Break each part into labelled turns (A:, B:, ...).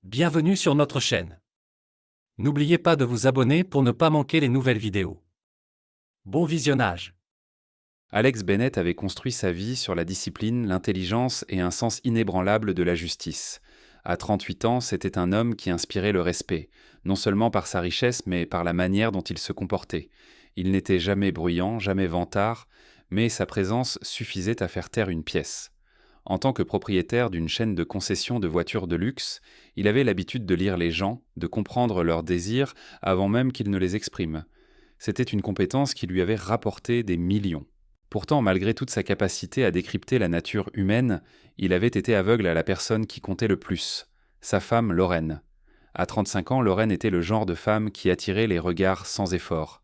A: Bienvenue sur notre chaîne. N'oubliez pas de vous abonner pour ne pas manquer les nouvelles vidéos. Bon visionnage.
B: Alex Bennett avait construit sa vie sur la discipline, l'intelligence et un sens inébranlable de la justice. À 38 ans, c'était un homme qui inspirait le respect, non seulement par sa richesse, mais par la manière dont il se comportait. Il n'était jamais bruyant, jamais vantard, mais sa présence suffisait à faire taire une pièce. En tant que propriétaire d'une chaîne de concession de voitures de luxe, il avait l'habitude de lire les gens, de comprendre leurs désirs avant même qu'ils ne les expriment. C'était une compétence qui lui avait rapporté des millions. Pourtant, malgré toute sa capacité à décrypter la nature humaine, il avait été aveugle à la personne qui comptait le plus, sa femme Lorraine. À 35 ans, Lorraine était le genre de femme qui attirait les regards sans effort.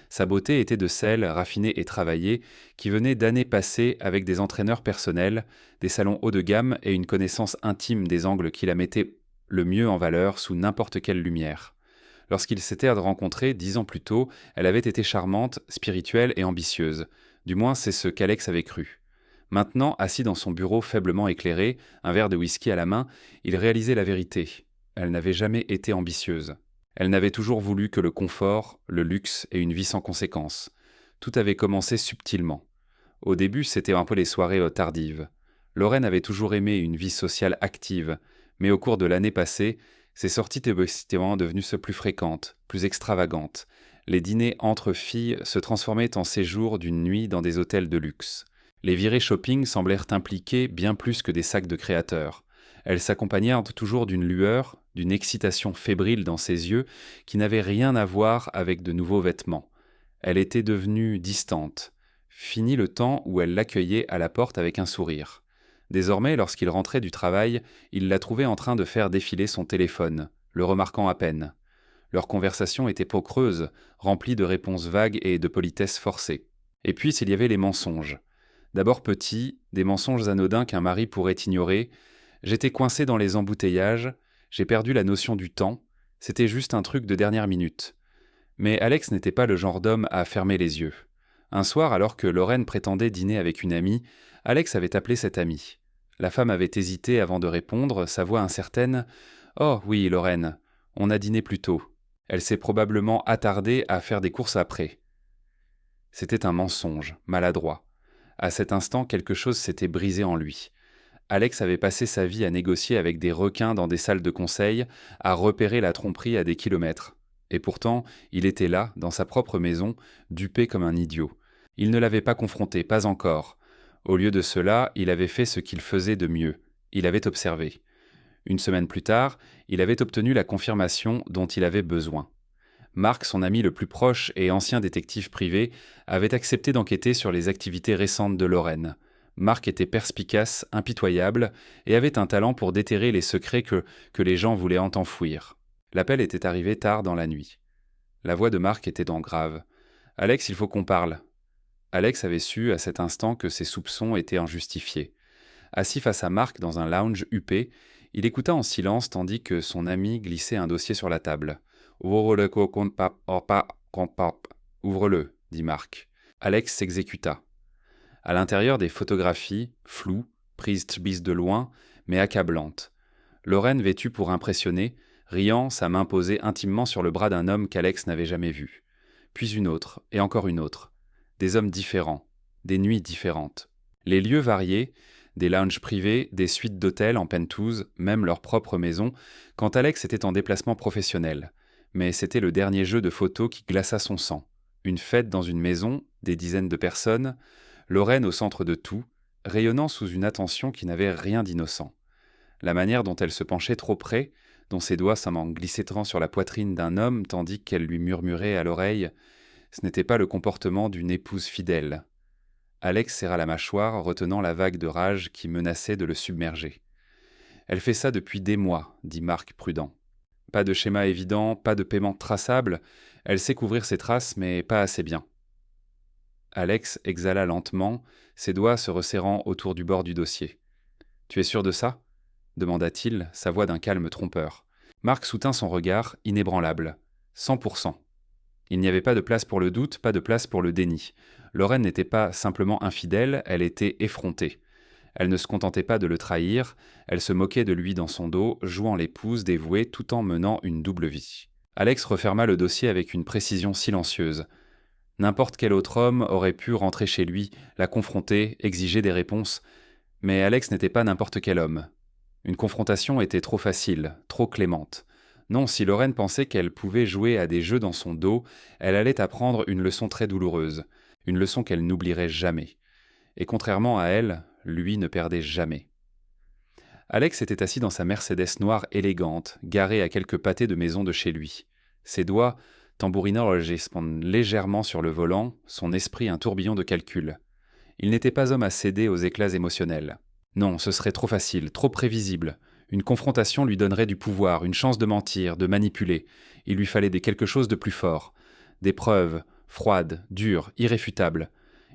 B: Sa beauté était de celle, raffinée et travaillée, qui venait d'années passées avec des entraîneurs personnels, des salons haut de gamme et une connaissance intime des angles qui la mettaient le mieux en valeur sous n'importe quelle lumière. Lorsqu'ils s'étaient rencontrés 10 ans plus tôt, elle avait été charmante, spirituelle et ambitieuse. Du moins, c'est ce qu'Alex avait cru. Maintenant, assis dans son bureau faiblement éclairé, un verre de whisky à la main, il réalisait la vérité. Elle n'avait jamais été ambitieuse. Elle n'avait toujours voulu que le confort, le luxe et une vie sans conséquences. Tout avait commencé subtilement. Au début, c'était un peu les soirées tardives. Lorraine avait toujours aimé une vie sociale active, mais au cours de l'année passée, ses sorties étaient devenues plus fréquentes, plus extravagantes. Les dîners entre filles se transformaient en séjours d'une nuit dans des hôtels de luxe. Les virées shopping semblèrent impliquer bien plus que des sacs de créateurs. Elles s'accompagnèrent toujours d'une lueur, d'une excitation fébrile dans ses yeux qui n'avait rien à voir avec de nouveaux vêtements. Elle était devenue distante. Fini le temps où elle l'accueillait à la porte avec un sourire. Désormais, lorsqu'il rentrait du travail, il la trouvait en train de faire défiler son téléphone, le remarquant à peine. Leur conversation était peau creuse, remplie de réponses vagues et de politesses forcées. Et puis s'il y avait les mensonges. D'abord petits, des mensonges anodins qu'un mari pourrait ignorer. J'étais coincé dans les embouteillages, j'ai perdu la notion du temps, c'était juste un truc de dernière minute. Mais Alex n'était pas le genre d'homme à fermer les yeux. Un soir, alors que Lorraine prétendait dîner avec une amie, Alex avait appelé cette amie. La femme avait hésité avant de répondre, sa voix incertaine. « Oh oui, Lorraine, on a dîné plus tôt. » Elle s'est probablement attardée à faire des courses après. C'était un mensonge, maladroit. À cet instant, quelque chose s'était brisé en lui. Alex avait passé sa vie à négocier avec des requins dans des salles de conseil, à repérer la tromperie à des kilomètres. Et pourtant, il était là, dans sa propre maison, dupé comme un idiot. Il ne l'avait pas confronté, pas encore. Au lieu de cela, il avait fait ce qu'il faisait de mieux. Il avait observé. Une semaine plus tard, il avait obtenu la confirmation dont il avait besoin. Marc, son ami le plus proche et ancien détective privé, avait accepté d'enquêter sur les activités récentes de Lorraine. Marc était perspicace, impitoyable, et avait un talent pour déterrer les secrets que les gens voulaient en enfouir. L'appel était arrivé tard dans la nuit. La voix de Marc était donc grave. « Alex, il faut qu'on parle. » Alex avait su à cet instant que ses soupçons étaient injustifiés. Assis face à Marc dans un lounge huppé, il écouta en silence tandis que son ami glissait un dossier sur la table. « Ouvre-le, Ouvre-le, dit Marc. Alex s'exécuta. À l'intérieur des photographies, floues, prises de loin, mais accablantes. Lorraine vêtue pour impressionner, riant, sa main posée intimement sur le bras d'un homme qu'Alex n'avait jamais vu. Puis une autre, et encore une autre. Des hommes différents, des nuits différentes. Les lieux variés, des lounges privés, des suites d'hôtels en penthouse, même leur propre maison, quand Alex était en déplacement professionnel. Mais c'était le dernier jeu de photos qui glaça son sang. Une fête dans une maison, des dizaines de personnes, Lorraine au centre de tout, rayonnant sous une attention qui n'avait rien d'innocent. La manière dont elle se penchait trop près, dont ses doigts s'en glissaient sur la poitrine d'un homme tandis qu'elle lui murmurait à l'oreille, ce n'était pas le comportement d'une épouse fidèle. Alex serra la mâchoire, retenant la vague de rage qui menaçait de le submerger. « Elle fait ça depuis des mois, dit Marc prudent. Pas de schéma évident, pas de paiement traçable, elle sait couvrir ses traces, mais pas assez bien. » Alex exhala lentement, ses doigts se resserrant autour du bord du dossier. « Tu es sûr de ça ?» demanda-t-il, sa voix d'un calme trompeur. Marc soutint son regard, inébranlable. 100%. Il n'y avait pas de place pour le doute, pas de place pour le déni. Lorraine n'était pas simplement infidèle, elle était effrontée. Elle ne se contentait pas de le trahir, elle se moquait de lui dans son dos, jouant l'épouse dévouée tout en menant une double vie. Alex referma le dossier avec une précision silencieuse. N'importe quel autre homme aurait pu rentrer chez lui, la confronter, exiger des réponses, mais Alex n'était pas n'importe quel homme. Une confrontation était trop facile, trop clémente. Non, si Lorraine pensait qu'elle pouvait jouer à des jeux dans son dos, elle allait apprendre une leçon très douloureuse, une leçon qu'elle n'oublierait jamais. Et contrairement à elle, lui ne perdait jamais. Alex était assis dans sa Mercedes noire élégante, garée à quelques pâtés de maison de chez lui. Ses doigts tambourinant légèrement sur le volant, son esprit un tourbillon de calculs. Il n'était pas homme à céder aux éclats émotionnels. Non, ce serait trop facile, trop prévisible. Une confrontation lui donnerait du pouvoir, une chance de mentir, de manipuler. Il lui fallait quelque chose de plus fort. Des preuves, froides, dures, irréfutables.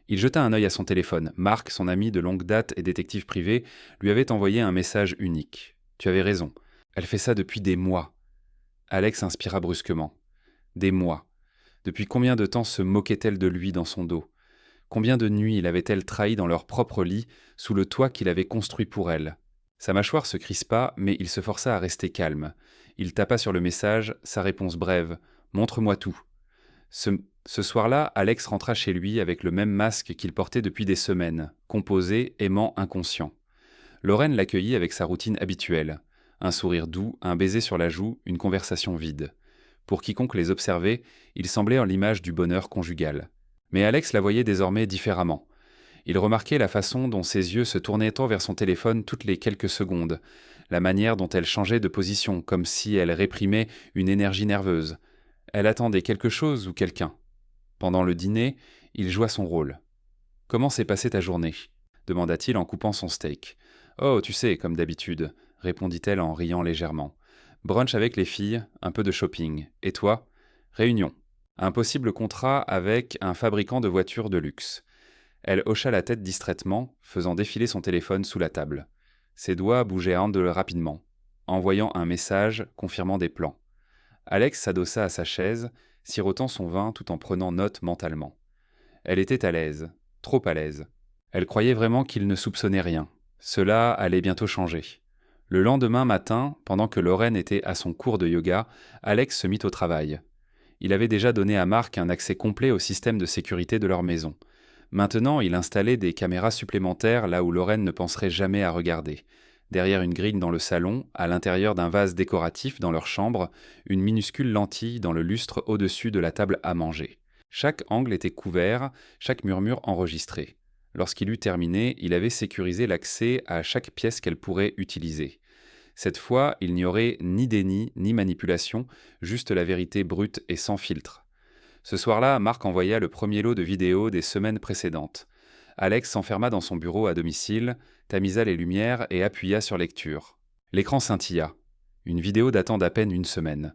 B: Il jeta un œil à son téléphone. Marc, son ami de longue date et détective privé, lui avait envoyé un message unique. « Tu avais raison. Elle fait ça depuis des mois. » Alex inspira brusquement. Des mois. Depuis combien de temps se moquait-elle de lui dans son dos ? Combien de nuits l'avait-elle trahi dans leur propre lit, sous le toit qu'il avait construit pour elle ? Sa mâchoire se crispa, mais il se força à rester calme. Il tapa sur le message, sa réponse brève. « Montre-moi tout. » Ce soir-là, Alex rentra chez lui avec le même masque qu'il portait depuis des semaines, composé, aimant, inconscient. Lorraine l'accueillit avec sa routine habituelle. Un sourire doux, un baiser sur la joue, une conversation vide. Pour quiconque les observait, il semblait en l'image du bonheur conjugal. Mais Alex la voyait désormais différemment. Il remarquait la façon dont ses yeux se tournaient vers son téléphone toutes les quelques secondes, la manière dont elle changeait de position, comme si elle réprimait une énergie nerveuse. Elle attendait quelque chose ou quelqu'un. Pendant le dîner, il joua son rôle. « Comment s'est passée ta journée ?» demanda-t-il en coupant son steak. « Oh, tu sais, comme d'habitude » répondit-elle en riant légèrement. « Brunch avec les filles, un peu de shopping. Et toi ?»« Réunion. Un possible contrat avec un fabricant de voitures de luxe. » Elle hocha la tête distraitement, faisant défiler son téléphone sous la table. Ses doigts bougeaient rapidement, envoyant un message confirmant des plans. Alex s'adossa à sa chaise, sirotant son vin tout en prenant note mentalement. Elle était à l'aise, trop à l'aise. Elle croyait vraiment qu'il ne soupçonnait rien. Cela allait bientôt changer. Le lendemain matin, pendant que Lorraine était à son cours de yoga, Alex se mit au travail. Il avait déjà donné à Marc un accès complet au système de sécurité de leur maison. Maintenant, il installait des caméras supplémentaires là où Lorraine ne penserait jamais à regarder. Derrière une grille dans le salon, à l'intérieur d'un vase décoratif dans leur chambre, une minuscule lentille dans le lustre au-dessus de la table à manger. Chaque angle était couvert, chaque murmure enregistré. Lorsqu'il eut terminé, il avait sécurisé l'accès à chaque pièce qu'elle pourrait utiliser. Cette fois, il n'y aurait ni déni, ni manipulation, juste la vérité brute et sans filtre. Ce soir-là, Marc envoya le premier lot de vidéos des semaines précédentes. Alex s'enferma dans son bureau à domicile, tamisa les lumières et appuya sur lecture. L'écran scintilla. Une vidéo datant d'à peine une semaine.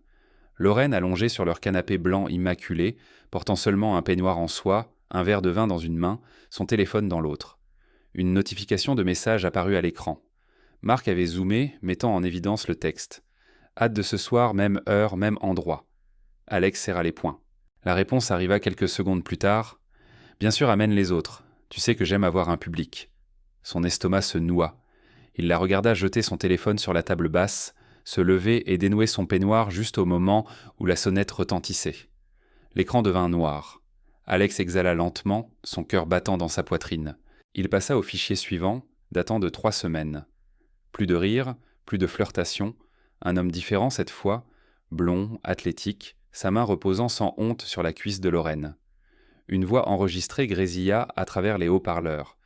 B: Lorraine allongée sur leur canapé blanc immaculé, portant seulement un peignoir en soie, un verre de vin dans une main, son téléphone dans l'autre. Une notification de message apparut à l'écran. Marc avait zoomé, mettant en évidence le texte. « Hâte de ce soir, même heure, même endroit. » Alex serra les poings. La réponse arriva quelques secondes plus tard. « Bien sûr, amène les autres. Tu sais que j'aime avoir un public. » Son estomac se noua. Il la regarda jeter son téléphone sur la table basse, se lever et dénouer son peignoir juste au moment où la sonnette retentissait. L'écran devint noir. Alex exhala lentement, son cœur battant dans sa poitrine. Il passa au fichier suivant, datant de 3 semaines. Plus de rire, plus de flirtation, un homme différent cette fois, blond, athlétique, sa main reposant sans honte sur la cuisse de Lorraine. Une voix enregistrée grésilla à travers les haut-parleurs.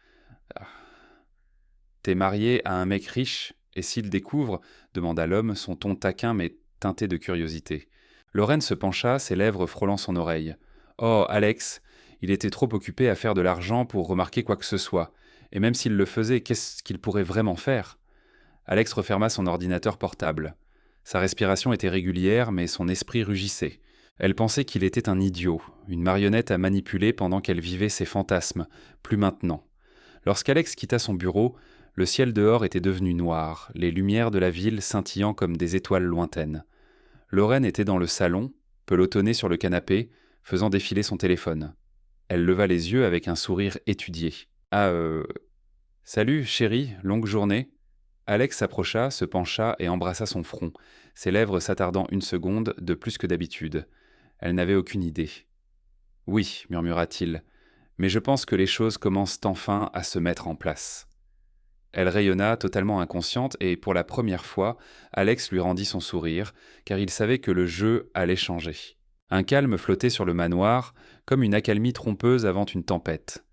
B: « T'es marié à un mec riche, et s'il découvre ?» demanda l'homme, son ton taquin mais teinté de curiosité. Lorraine se pencha, ses lèvres frôlant son oreille. « Oh, Alex, il était trop occupé à faire de l'argent pour remarquer quoi que ce soit. Et même s'il le faisait, qu'est-ce qu'il pourrait vraiment faire ?» Alex referma son ordinateur portable. Sa respiration était régulière, mais son esprit rugissait. Elle pensait qu'il était un idiot, une marionnette à manipuler pendant qu'elle vivait ses fantasmes, plus maintenant. Lorsqu'Alex quitta son bureau, le ciel dehors était devenu noir, les lumières de la ville scintillant comme des étoiles lointaines. Lorraine était dans le salon, pelotonnée sur le canapé, faisant défiler son téléphone. Elle leva les yeux avec un sourire étudié. « Ah, Salut, chérie, longue journée. Alex s'approcha, se pencha et embrassa son front, ses lèvres s'attardant une seconde de plus que d'habitude. Elle n'avait aucune idée. Oui, murmura-t-il, mais je pense que les choses commencent enfin à se mettre en place. Elle rayonna, totalement inconsciente, et pour la première fois, Alex lui rendit son sourire, car il savait que le jeu allait changer. Un calme flottait sur le manoir, comme une accalmie trompeuse avant une tempête.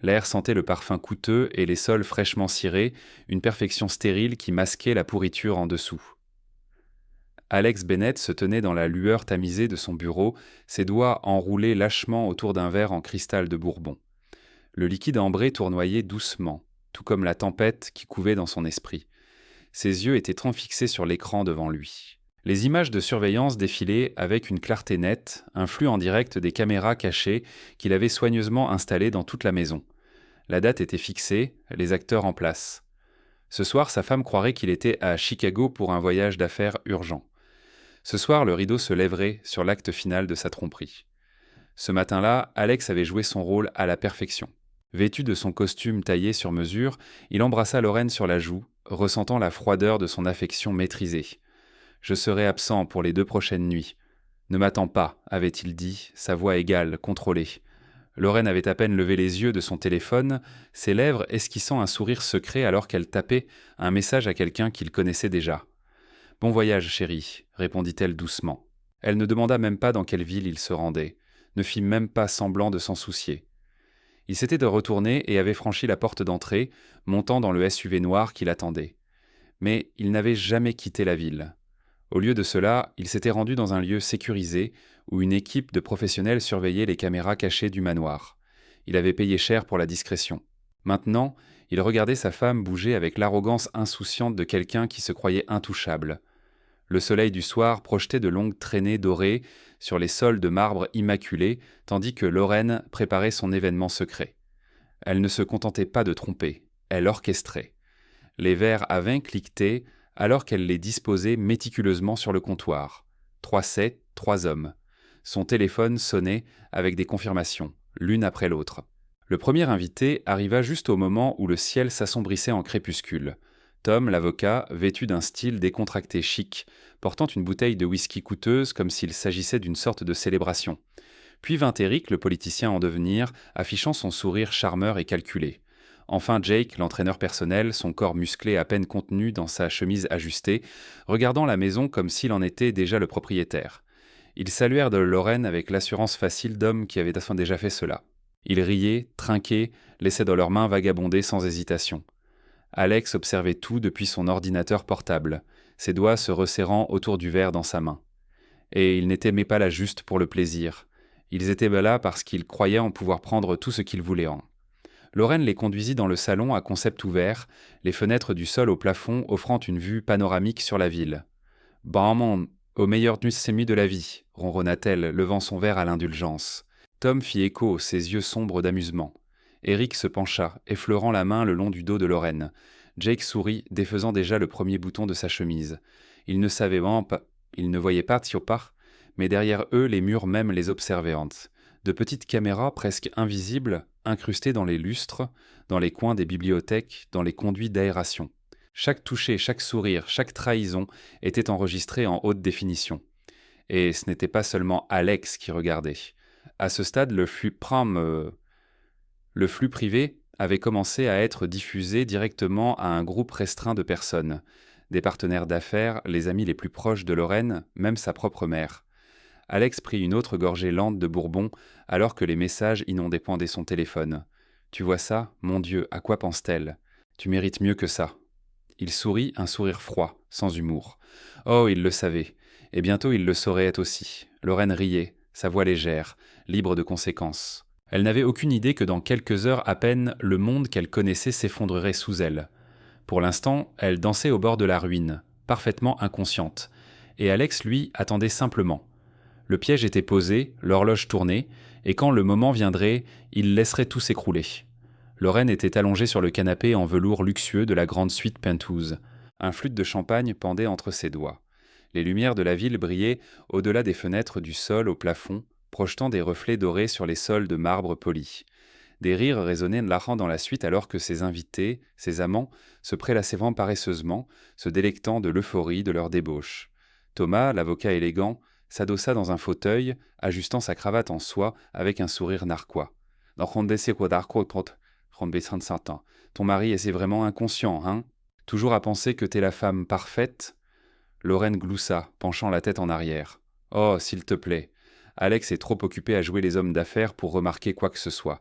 B: L'air sentait le parfum coûteux et les sols fraîchement cirés, une perfection stérile qui masquait la pourriture en dessous. Alex Bennett se tenait dans la lueur tamisée de son bureau, ses doigts enroulés lâchement autour d'un verre en cristal de Bourbon. Le liquide ambré tournoyait doucement, tout comme la tempête qui couvait dans son esprit. Ses yeux étaient transfixés sur l'écran devant lui. Les images de surveillance défilaient avec une clarté nette, un flux en direct des caméras cachées qu'il avait soigneusement installées dans toute la maison. La date était fixée, les acteurs en place. Ce soir, sa femme croirait qu'il était à Chicago pour un voyage d'affaires urgent. Ce soir, le rideau se lèverait sur l'acte final de sa tromperie. Ce matin-là, Alex avait joué son rôle à la perfection. Vêtu de son costume taillé sur mesure, il embrassa Lorraine sur la joue, ressentant la froideur de son affection maîtrisée. « Je serai absent pour les 2 prochaines nuits. Ne m'attends pas, avait-il dit, sa voix égale, contrôlée. Lorraine avait à peine levé les yeux de son téléphone, ses lèvres esquissant un sourire secret alors qu'elle tapait un message à quelqu'un qu'il connaissait déjà. « Bon voyage, chérie, répondit-elle doucement. Elle ne demanda même pas dans quelle ville il se rendait, ne fit même pas semblant de s'en soucier. Il s'était retourné et avait franchi la porte d'entrée, montant dans le SUV noir qui l'attendait. Mais il n'avait jamais quitté la ville. Au lieu de cela, il s'était rendu dans un lieu sécurisé où une équipe de professionnels surveillait les caméras cachées du manoir. Il avait payé cher pour la discrétion. Maintenant, il regardait sa femme bouger avec l'arrogance insouciante de quelqu'un qui se croyait intouchable. Le soleil du soir projetait de longues traînées dorées sur les sols de marbre immaculés, tandis que Lorraine préparait son événement secret. Elle ne se contentait pas de tromper, elle orchestrait. Les verres à vin cliquetaient alors qu'elle les disposait méticuleusement sur le comptoir. 3-7, 3 hommes. Son téléphone sonnait avec des confirmations, l'une après l'autre. Le premier invité arriva juste au moment où le ciel s'assombrissait en crépuscule. Tom, l'avocat, vêtu d'un style décontracté chic, portant une bouteille de whisky coûteuse comme s'il s'agissait d'une sorte de célébration. Puis vint Eric, le politicien en devenir, affichant son sourire charmeur et calculé. Enfin Jake, l'entraîneur personnel, son corps musclé à peine contenu dans sa chemise ajustée, regardant la maison comme s'il en était déjà le propriétaire. Ils saluèrent de Lorraine avec l'assurance facile d'hommes qui avaient déjà fait cela. Ils riaient, trinquaient, laissaient dans leurs mains vagabonder sans hésitation. Alex observait tout depuis son ordinateur portable, ses doigts se resserrant autour du verre dans sa main. Et ils n'aimaient pas là juste pour le plaisir. Ils étaient là parce qu'ils croyaient en pouvoir prendre tout ce qu'ils voulaient en. Lorraine les conduisit dans le salon à concept ouvert, les fenêtres du sol au plafond offrant une vue panoramique sur la ville. « Bon, au meilleur nuit de la vie », ronronna-t-elle, levant son verre à l'indulgence. Tom fit écho, ses yeux sombres d'amusement. Eric se pencha, effleurant la main le long du dos de Lorraine. Jake sourit, défaisant déjà le premier bouton de sa chemise. Il ne savait pas, il ne voyait pas Thiopar, mais derrière eux, les murs même les observaient. De petites caméras presque invisibles, incrustées dans les lustres, dans les coins des bibliothèques, dans les conduits d'aération. Chaque toucher, chaque sourire, chaque trahison était enregistré en haute définition. Et ce n'était pas seulement Alex qui regardait. À ce stade, le flux privé avait commencé à être diffusé directement à un groupe restreint de personnes. Des partenaires d'affaires, les amis les plus proches de Lorraine, même sa propre mère. Alex prit une autre gorgée lente de Bourbon alors que les messages inondaient son téléphone. « Tu vois ça? Mon Dieu, à quoi pense-t-elle? Tu mérites mieux que ça. » Il sourit, un sourire froid, sans humour. Oh, il le savait. Et bientôt il le saurait être aussi. Lorraine riait, sa voix légère, libre de conséquences. Elle n'avait aucune idée que dans quelques heures à peine, le monde qu'elle connaissait s'effondrerait sous elle. Pour l'instant, elle dansait au bord de la ruine, parfaitement inconsciente. Et Alex, lui, attendait simplement. Le piège était posé, l'horloge tournait, et quand le moment viendrait, il laisserait tout s'écrouler. Lorraine était allongée sur le canapé en velours luxueux de la grande suite Penthouse. Un flûte de champagne pendait entre ses doigts. Les lumières de la ville brillaient au-delà des fenêtres du sol au plafond, projetant des reflets dorés sur les sols de marbre poli. Des rires résonnaient lachant dans la suite alors que ses invités, ses amants, se prélassaient paresseusement, se délectant de l'euphorie de leur débauche. Thomas, l'avocat élégant, s'adossa dans un fauteuil, ajustant sa cravate en soie avec un sourire narquois. « Ton mari est vraiment inconscient, hein ? Toujours à penser que t'es la femme parfaite ?» Lorraine gloussa, penchant la tête en arrière. « Oh, s'il te plaît. Alex est trop occupé à jouer les hommes d'affaires pour remarquer quoi que ce soit.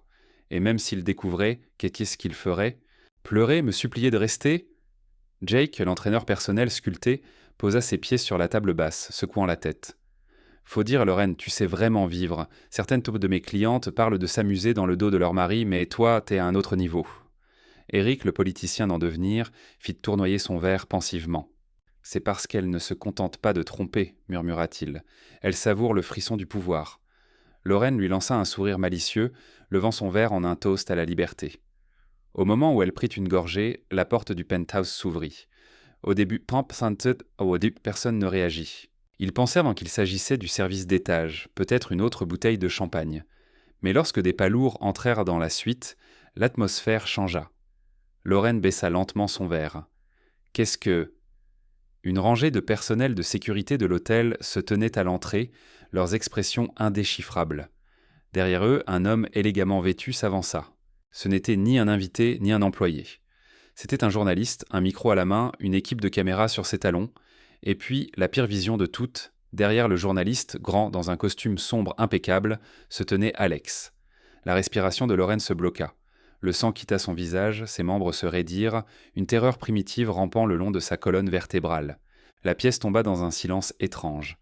B: Et même s'il découvrait, qu'est-ce qu'il ferait ? Pleurer, me supplier de rester ?» Jake, l'entraîneur personnel sculpté, posa ses pieds sur la table basse, secouant la tête. « Faut dire, Lorraine, tu sais vraiment vivre. Certaines de mes clientes parlent de s'amuser dans le dos de leur mari, mais toi, t'es à un autre niveau. » Eric, le politicien d'en devenir, fit tournoyer son verre pensivement. « C'est parce qu'elle ne se contente pas de tromper, murmura-t-il. Elle savoure le frisson du pouvoir. » Lorraine lui lança un sourire malicieux, levant son verre en un toast à la liberté. Au moment où elle prit une gorgée, la porte du penthouse s'ouvrit. Au début, personne ne réagit. Ils pensèrent qu'il s'agissait du service d'étage, peut-être une autre bouteille de champagne. Mais lorsque des pas lourds entrèrent dans la suite, l'atmosphère changea. Lorraine baissa lentement son verre. Qu'est-ce que... Une rangée de personnel de sécurité de l'hôtel se tenait à l'entrée, leurs expressions indéchiffrables. Derrière eux, un homme élégamment vêtu s'avança. Ce n'était ni un invité ni un employé. C'était un journaliste, un micro à la main, une équipe de caméras sur ses talons, et puis, la pire vision de toutes, derrière le journaliste, grand dans un costume sombre impeccable, se tenait Alex. La respiration de Lorraine se bloqua. Le sang quitta son visage, ses membres se raidirent, une terreur primitive rampant le long de sa colonne vertébrale. La pièce tomba dans un silence étrange.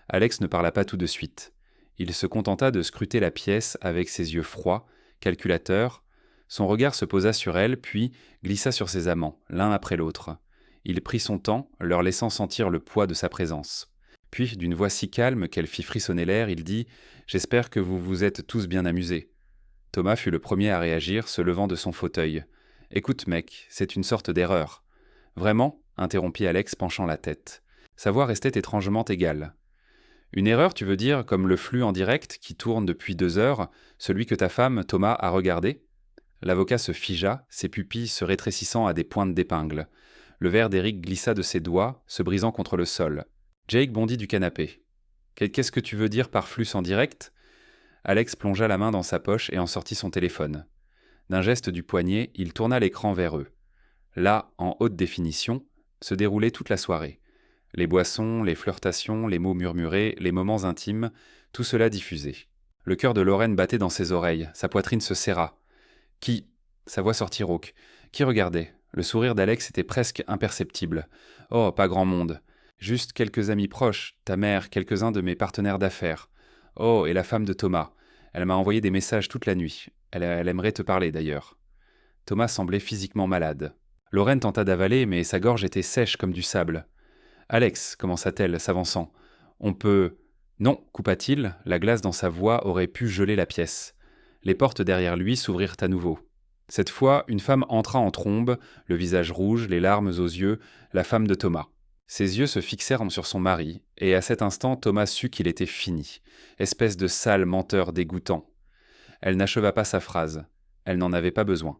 B: Alex ne parla pas tout de suite. Il se contenta de scruter la pièce avec ses yeux froids, calculateurs. Son regard se posa sur elle, puis glissa sur ses amants, l'un après l'autre. Il prit son temps, leur laissant sentir le poids de sa présence. Puis, d'une voix si calme qu'elle fit frissonner l'air, il dit « J'espère que vous vous êtes tous bien amusés. » Thomas fut le premier à réagir, se levant de son fauteuil. « Écoute, mec, c'est une sorte d'erreur. »« Vraiment ?» interrompit Alex, penchant la tête. Sa voix restait étrangement égale. « Une erreur, tu veux dire, comme le flux en direct qui tourne depuis 2 heures, celui que ta femme, Thomas, a regardé ?» L'avocat se figea, ses pupilles se rétrécissant à des pointes d'épingle. Le verre d'Eric glissa de ses doigts, se brisant contre le sol. Jake bondit du canapé. « Qu'est-ce que tu veux dire par flux en direct ?» Alex plongea la main dans sa poche et en sortit son téléphone. D'un geste du poignet, il tourna l'écran vers eux. Là, en haute définition, se déroulait toute la soirée. Les boissons, les flirtations, les mots murmurés, les moments intimes, tout cela diffusé. Le cœur de Lorraine battait dans ses oreilles, sa poitrine se serra. Qui ? Sa voix sortit rauque. Qui regardait ? Le sourire d'Alex était presque imperceptible. Oh, pas grand monde. Juste quelques amis proches, ta mère, quelques-uns de mes partenaires d'affaires. Oh, et la femme de Thomas. Elle m'a envoyé des messages toute la nuit. Elle aimerait te parler, d'ailleurs. Thomas semblait physiquement malade. Lorraine tenta d'avaler, mais sa gorge était sèche comme du sable. « Alex, commença-t-elle, s'avançant. On peut... » « Non, coupa-t-il, la glace dans sa voix aurait pu geler la pièce. Les portes derrière lui s'ouvrirent à nouveau. Cette fois, une femme entra en trombe, le visage rouge, les larmes aux yeux, la femme de Thomas. Ses yeux se fixèrent sur son mari, et à cet instant Thomas sut qu'il était fini. Espèce de sale menteur dégoûtant. Elle n'acheva pas sa phrase. Elle n'en avait pas besoin.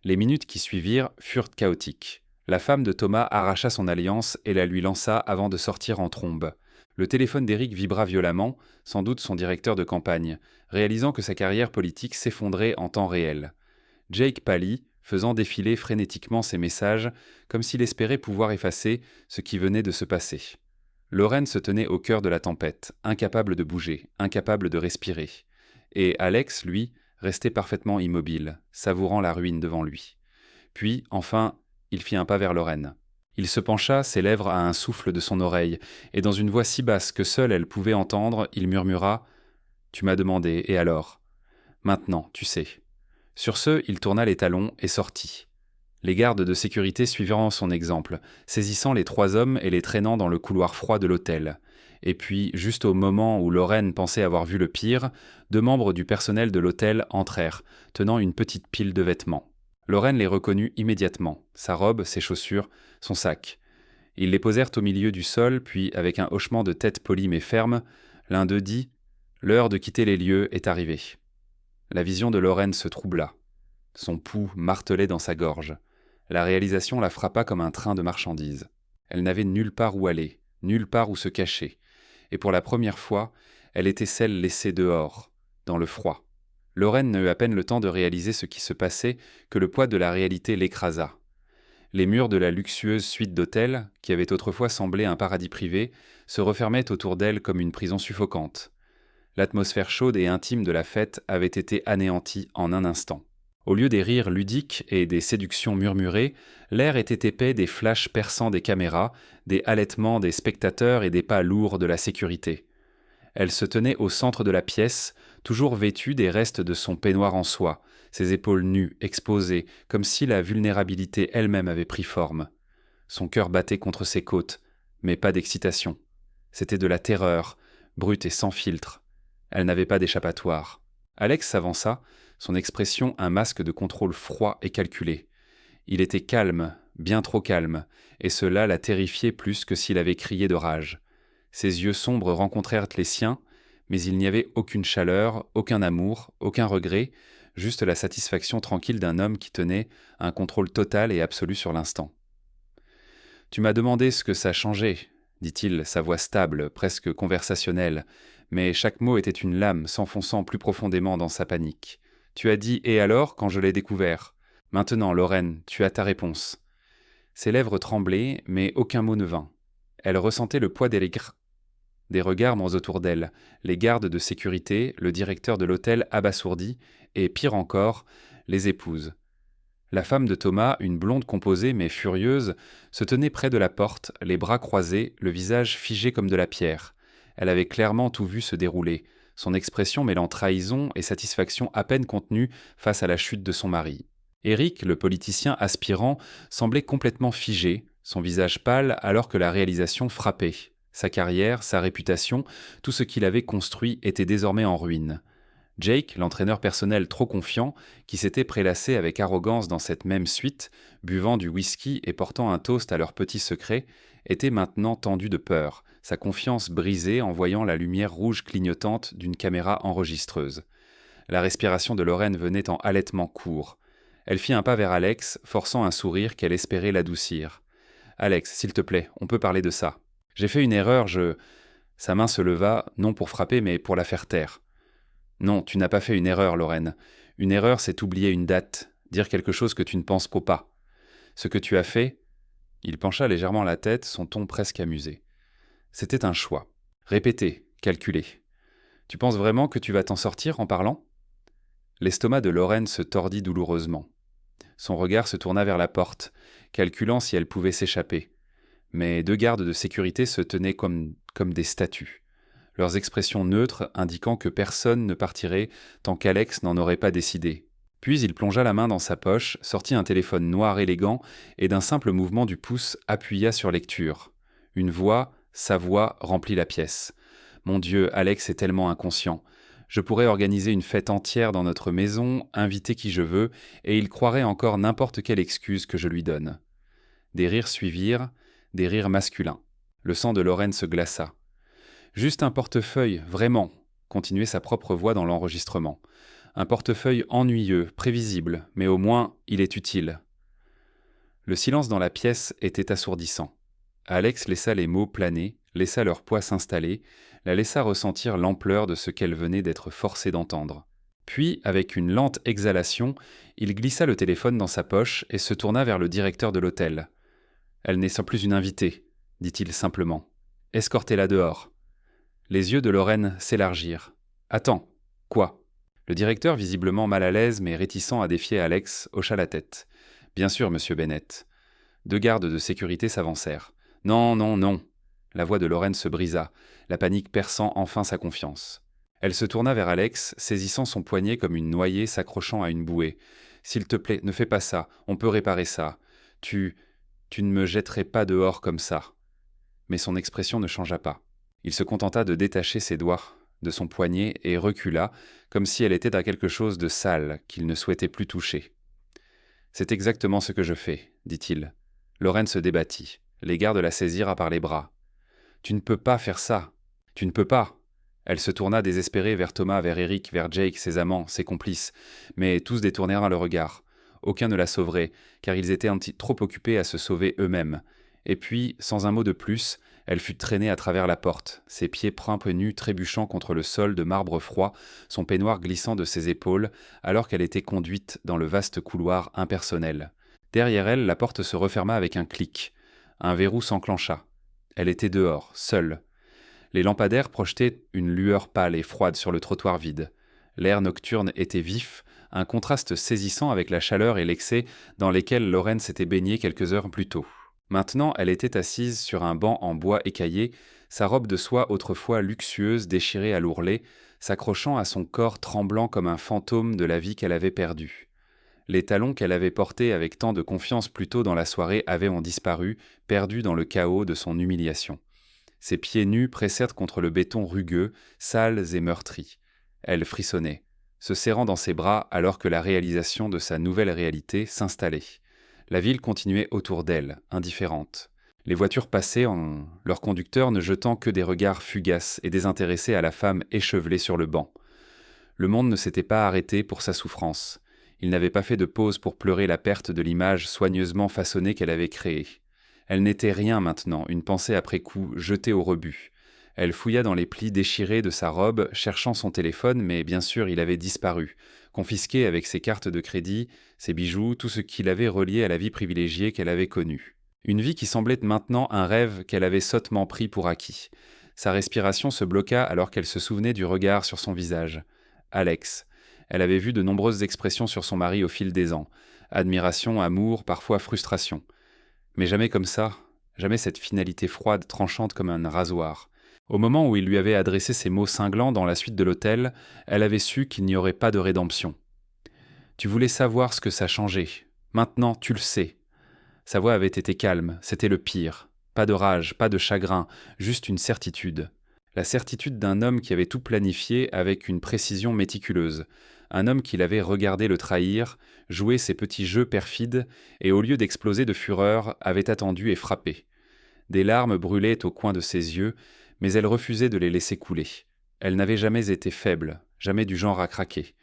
B: Les minutes qui suivirent furent chaotiques. La femme de Thomas arracha son alliance et la lui lança avant de sortir en trombe. Le téléphone d'Eric vibra violemment, sans doute son directeur de campagne, réalisant que sa carrière politique s'effondrait en temps réel. Jake pâlit, faisant défiler frénétiquement ses messages, comme s'il espérait pouvoir effacer ce qui venait de se passer. Lorraine se tenait au cœur de la tempête, incapable de bouger, incapable de respirer. Et Alex, lui, restait parfaitement immobile, savourant la ruine devant lui. Puis, enfin, il fit un pas vers Lorraine. Il se pencha, ses lèvres à un souffle de son oreille, et dans une voix si basse que seule elle pouvait entendre, il murmura « Tu m'as demandé, et alors ? Maintenant, tu sais. » Sur ce, il tourna les talons et sortit. Les gardes de sécurité suivirent son exemple, saisissant les 3 hommes et les traînant dans le couloir froid de l'hôtel. Et puis, juste au moment où Lorraine pensait avoir vu le pire, 2 membres du personnel de l'hôtel entrèrent, tenant une petite pile de vêtements. Lorraine les reconnut immédiatement, sa robe, ses chaussures, son sac. Ils les posèrent au milieu du sol, puis, avec un hochement de tête poli mais ferme, l'un d'eux dit « L'heure de quitter les lieux est arrivée. » La vision de Lorraine se troubla. Son pouls martelait dans sa gorge. La réalisation la frappa comme un train de marchandises. Elle n'avait nulle part où aller, nulle part où se cacher. Et pour la première fois, elle était celle laissée dehors, dans le froid. Lorraine n'eut à peine le temps de réaliser ce qui se passait que le poids de la réalité l'écrasa. Les murs de la luxueuse suite d'hôtels, qui avait autrefois semblé un paradis privé, se refermaient autour d'elle comme une prison suffocante. L'atmosphère chaude et intime de la fête avait été anéantie en un instant. Au lieu des rires ludiques et des séductions murmurées, l'air était épais des flashs perçants des caméras, des halètements des spectateurs et des pas lourds de la sécurité. Elle se tenait au centre de la pièce, toujours vêtue des restes de son peignoir en soie, ses épaules nues, exposées, comme si la vulnérabilité elle-même avait pris forme. Son cœur battait contre ses côtes, mais pas d'excitation. C'était de la terreur, brute et sans filtre. Elle n'avait pas d'échappatoire. Alex s'avança, son expression un masque de contrôle froid et calculé. Il était calme, bien trop calme, et cela la terrifiait plus que s'il avait crié de rage. Ses yeux sombres rencontrèrent les siens, mais il n'y avait aucune chaleur, aucun amour, aucun regret, juste la satisfaction tranquille d'un homme qui tenait un contrôle total et absolu sur l'instant. « Tu m'as demandé ce que ça changeait, dit-il, sa voix stable, presque conversationnelle, mais chaque mot était une lame s'enfonçant plus profondément dans sa panique. Tu as dit « et alors » quand je l'ai découvert. Maintenant, Lorraine, tu as ta réponse. Ses lèvres tremblaient, mais aucun mot ne vint. Elle ressentait le poids des regards autour d'elle, les gardes de sécurité, le directeur de l'hôtel abasourdi, et pire encore, les épouses. La femme de Thomas, une blonde composée mais furieuse, se tenait près de la porte, les bras croisés, le visage figé comme de la pierre. Elle avait clairement tout vu se dérouler, son expression mêlant trahison et satisfaction à peine contenue face à la chute de son mari. Éric, le politicien aspirant, semblait complètement figé, son visage pâle alors que la réalisation frappait. Sa carrière, sa réputation, tout ce qu'il avait construit était désormais en ruine. Jake, l'entraîneur personnel trop confiant, qui s'était prélassé avec arrogance dans cette même suite, buvant du whisky et portant un toast à leur petit secret, était maintenant tendu de peur, sa confiance brisée en voyant la lumière rouge clignotante d'une caméra enregistreuse. La respiration de Lorraine venait en halètements courts. Elle fit un pas vers Alex, forçant un sourire qu'elle espérait l'adoucir. « Alex, s'il te plaît, on peut parler de ça. J'ai fait une erreur, Sa main se leva, non pour frapper, mais pour la faire taire. « Non, tu n'as pas fait une erreur, Lorraine. Une erreur, c'est oublier une date, dire quelque chose que tu ne penses pas. Ce que tu as fait... » Il pencha légèrement la tête, son ton presque amusé. « C'était un choix. Répété, calculé. Tu penses vraiment que tu vas t'en sortir en parlant ?» L'estomac de Lorraine se tordit douloureusement. Son regard se tourna vers la porte, calculant si elle pouvait s'échapper. Mais deux gardes de sécurité se tenaient comme des statues, leurs expressions neutres indiquant que personne ne partirait tant qu'Alex n'en aurait pas décidé. Puis il plongea la main dans sa poche, sortit un téléphone noir élégant et d'un simple mouvement du pouce appuya sur lecture. Une voix, sa voix, remplit la pièce. « Mon Dieu, Alex est tellement inconscient. Je pourrais organiser une fête entière dans notre maison, inviter qui je veux, et il croirait encore n'importe quelle excuse que je lui donne. » Des rires suivirent, des rires masculins. Le sang de Lorraine se glaça. « Juste un portefeuille, vraiment », continuait sa propre voix dans l'enregistrement. « Un portefeuille ennuyeux, prévisible, mais au moins, il est utile. » Le silence dans la pièce était assourdissant. Alex laissa les mots planer, laissa leur poids s'installer, la laissa ressentir l'ampleur de ce qu'elle venait d'être forcée d'entendre. Puis, avec une lente exhalation, il glissa le téléphone dans sa poche et se tourna vers le directeur de l'hôtel. « Elle n'est sans plus une invitée, » dit-il simplement. « Escortez-la dehors. » Les yeux de Lorraine s'élargirent. « Attends, quoi ?» Le directeur, visiblement mal à l'aise mais réticent à défier Alex, hocha la tête. « Bien sûr, monsieur Bennett. » Deux gardes de sécurité s'avancèrent. « Non, non, non !» La voix de Lorraine se brisa, la panique perçant enfin sa confiance. Elle se tourna vers Alex, saisissant son poignet comme une noyée s'accrochant à une bouée. « S'il te plaît, ne fais pas ça, on peut réparer ça. Tu ne me jetterais pas dehors comme ça. » Mais son expression ne changea pas. Il se contenta de détacher ses doigts de son poignet et recula, comme si elle était à quelque chose de sale qu'il ne souhaitait plus toucher. « C'est exactement ce que je fais, » dit-il. Lorraine se débattit. Les gardes la saisirent par les bras. « Tu ne peux pas faire ça. Tu ne peux pas. » Elle se tourna désespérée vers Thomas, vers Éric, vers Jake, ses amants, ses complices, mais tous détournèrent le regard. aucun ne la sauverait, car ils étaient trop occupés à se sauver eux-mêmes. Et puis, sans un mot de plus, elle fut traînée à travers la porte, ses pieds primps nus trébuchant contre le sol de marbre froid, son peignoir glissant de ses épaules, alors qu'elle était conduite dans le vaste couloir impersonnel. Derrière elle, la porte se referma avec un clic. Un verrou s'enclencha. Elle était dehors, seule. Les lampadaires projetaient une lueur pâle et froide sur le trottoir vide. L'air nocturne était vif, un contraste saisissant avec la chaleur et l'excès dans lesquels Lorraine s'était baignée quelques heures plus tôt. Maintenant, elle était assise sur un banc en bois écaillé, sa robe de soie autrefois luxueuse déchirée à l'ourlet, s'accrochant à son corps tremblant comme un fantôme de la vie qu'elle avait perdue. Les talons qu'elle avait portés avec tant de confiance plus tôt dans la soirée avaient disparu, perdus dans le chaos de son humiliation. Ses pieds nus pressèrent contre le béton rugueux, sales et meurtris. Elle frissonnait, se serrant dans ses bras alors que la réalisation de sa nouvelle réalité s'installait. La ville continuait autour d'elle, indifférente. Les voitures passaient, leurs conducteurs ne jetant que des regards fugaces et désintéressés à la femme échevelée sur le banc. Le monde ne s'était pas arrêté pour sa souffrance. Il n'avait pas fait de pause pour pleurer la perte de l'image soigneusement façonnée qu'elle avait créée. Elle n'était rien maintenant, une pensée après coup, jetée au rebut. Elle fouilla dans les plis déchirés de sa robe, cherchant son téléphone, mais bien sûr il avait disparu, confisqué avec ses cartes de crédit, ses bijoux, tout ce qui l'avait relié à la vie privilégiée qu'elle avait connue. Une vie qui semblait maintenant un rêve qu'elle avait sottement pris pour acquis. Sa respiration se bloqua alors qu'elle se souvenait du regard sur son visage. Alex. Elle avait vu de nombreuses expressions sur son mari au fil des ans. Admiration, amour, parfois frustration. Mais jamais comme ça, jamais cette finalité froide, tranchante comme un rasoir. Au moment où il lui avait adressé ces mots cinglants dans la suite de l'hôtel, elle avait su qu'il n'y aurait pas de rédemption. « Tu voulais savoir ce que ça changeait. Maintenant, tu le sais. » Sa voix avait été calme, c'était le pire. Pas de rage, pas de chagrin, juste une certitude. La certitude d'un homme qui avait tout planifié avec une précision méticuleuse. Un homme qui l'avait regardé le trahir, jouer ses petits jeux perfides, et au lieu d'exploser de fureur, avait attendu et frappé. Des larmes brûlaient au coin de ses yeux, mais elle refusait de les laisser couler. Elle n'avait jamais été faible, jamais du genre à craquer.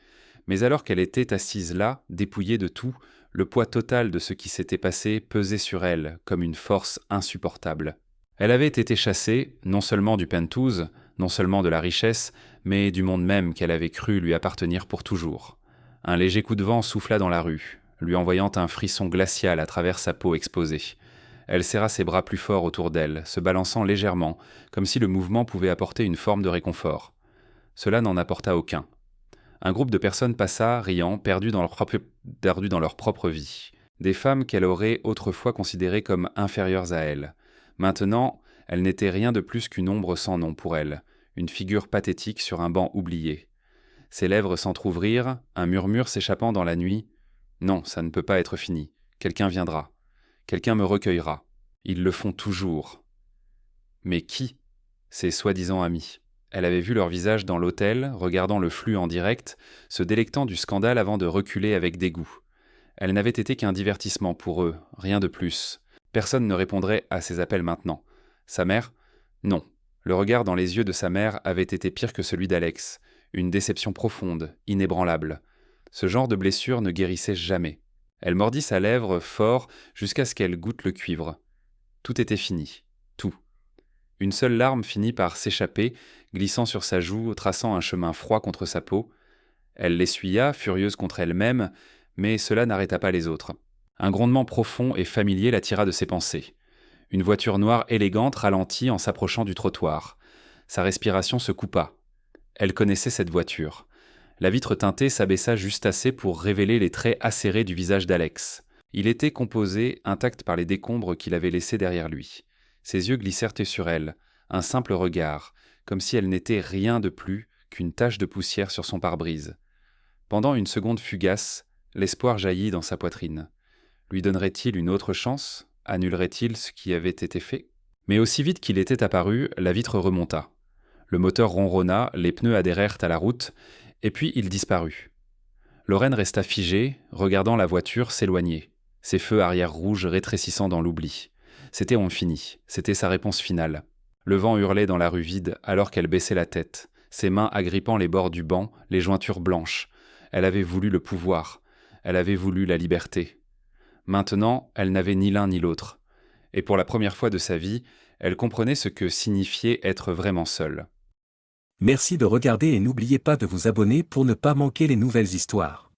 B: Mais alors qu'elle était assise là, dépouillée de tout, le poids total de ce qui s'était passé pesait sur elle comme une force insupportable. Elle avait été chassée, non seulement du penthouse, non seulement de la richesse, mais du monde même qu'elle avait cru lui appartenir pour toujours. Un léger coup de vent souffla dans la rue, lui envoyant un frisson glacial à travers sa peau exposée. Elle serra ses bras plus fort autour d'elle, se balançant légèrement, comme si le mouvement pouvait apporter une forme de réconfort. Cela n'en apporta aucun. Un groupe de personnes passa, riant, perdues dans leur propre vie. Des femmes qu'elle aurait autrefois considérées comme inférieures à elle. Maintenant, elle n'était rien de plus qu'une ombre sans nom pour elle, une figure pathétique sur un banc oublié. Ses lèvres s'entr'ouvrirent, un murmure s'échappant dans la nuit. « Non, ça ne peut pas être fini. Quelqu'un viendra. Quelqu'un me recueillera. Ils le font toujours. » Mais qui ? Ses soi-disant amis. Elle avait vu leur visage dans l'hôtel, regardant le flux en direct, se délectant du scandale avant de reculer avec dégoût. Elle n'avait été qu'un divertissement pour eux, rien de plus. Personne ne répondrait à ses appels maintenant. Sa mère ? Non. Le regard dans les yeux de sa mère avait été pire que celui d'Alex. Une déception profonde, inébranlable. Ce genre de blessure ne guérissait jamais. Elle mordit sa lèvre fort jusqu'à ce qu'elle goûte le cuivre. Tout était fini. Tout. Une seule larme finit par s'échapper, glissant sur sa joue, traçant un chemin froid contre sa peau. Elle l'essuya, furieuse contre elle-même, mais cela n'arrêta pas les autres. Un grondement profond et familier l'attira de ses pensées. Une voiture noire élégante ralentit en s'approchant du trottoir. Sa respiration se coupa. Elle connaissait cette voiture. La vitre teintée s'abaissa juste assez pour révéler les traits acérés du visage d'Alex. Il était composé, intact par les décombres qu'il avait laissés derrière lui. Ses yeux glissèrent sur elle, un simple regard, comme si elle n'était rien de plus qu'une tache de poussière sur son pare-brise. Pendant une seconde fugace, l'espoir jaillit dans sa poitrine. Lui donnerait-il une autre chance ? Annulerait-il ce qui avait été fait ? Mais aussi vite qu'il était apparu, la vitre remonta. Le moteur ronronna, les pneus adhérèrent à la route, et puis il disparut. Lorraine resta figée, regardant la voiture s'éloigner, ses feux arrière rouges rétrécissant dans l'oubli. C'était fini, c'était sa réponse finale. Le vent hurlait dans la rue vide alors qu'elle baissait la tête, ses mains agrippant les bords du banc, les jointures blanches. Elle avait voulu le pouvoir. elle avait voulu la liberté. Maintenant, elle n'avait ni l'un ni l'autre. Et pour la première fois de sa vie, elle comprenait ce que signifiait être vraiment seule.
C: Merci de regarder et n'oubliez pas de vous abonner pour ne pas manquer les nouvelles histoires.